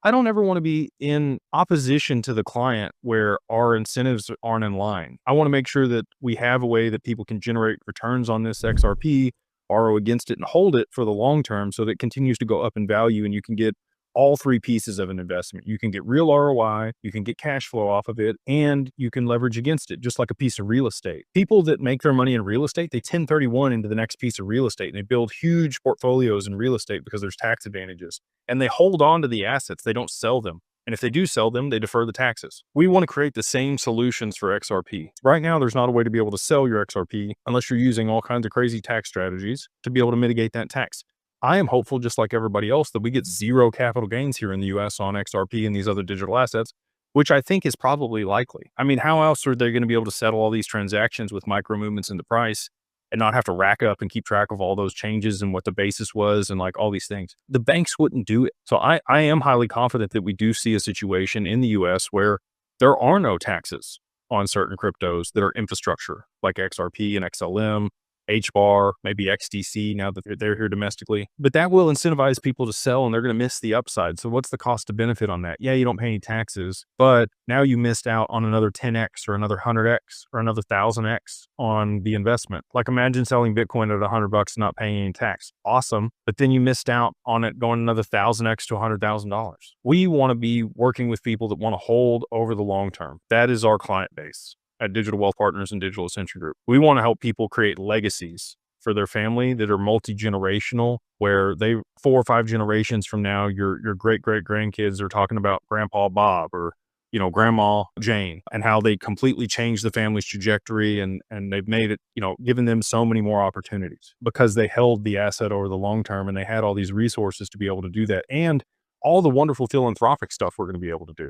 I don't ever want to be in opposition to the client where our incentives aren't in line. I want to make sure that we have a way that people can generate returns on this XRP, borrow against it, and hold it for the long term so that it continues to go up in value and you can get all three pieces of an investment. You can get real ROI, you can get cash flow off of it, and you can leverage against it, just like a piece of real estate. People that make their money in real estate, they 1031 into the next piece of real estate and they build huge portfolios in real estate because there's tax advantages and they hold on to the assets. They don't sell them. And if they do sell them, they defer the taxes. We want to create the same solutions for XRP. Right now, there's not a way to be able to sell your XRP unless you're using all kinds of crazy tax strategies to be able to mitigate that tax. I am hopeful, just like everybody else, that we get zero capital gains here in the US on XRP and these other digital assets, which I think is probably likely. I mean, how else are they going to be able to settle all these transactions with micro movements in the price and not have to rack up and keep track of all those changes and what the basis was and like all these things? The banks wouldn't do it. So I am highly confident that we do see a situation in the US where there are no taxes on certain cryptos that are infrastructure like XRP and XLM, HBAR, maybe XDC now that they're here domestically. But that will incentivize people to sell and they're going to miss the upside. So what's the cost to benefit on that? Yeah, you don't pay any taxes, but now you missed out on another 10x or another 100x or another 1000x on the investment. Like imagine selling Bitcoin at $100 and not paying any tax. Awesome. But then you missed out on it going another 1000x to $100,000. We want to be working with people that want to hold over the long term. That is our client base at Digital Wealth Partners and Digital Ascension Group. We want to help people create legacies for their family that are multi-generational, where they 4 or 5 generations from now, your great-great-grandkids are talking about Grandpa Bob or, you know, Grandma Jane and how they completely changed the family's trajectory and they've made it, you know, given them so many more opportunities because they held the asset over the long term and they had all these resources to be able to do that and all the wonderful philanthropic stuff we're going to be able to do.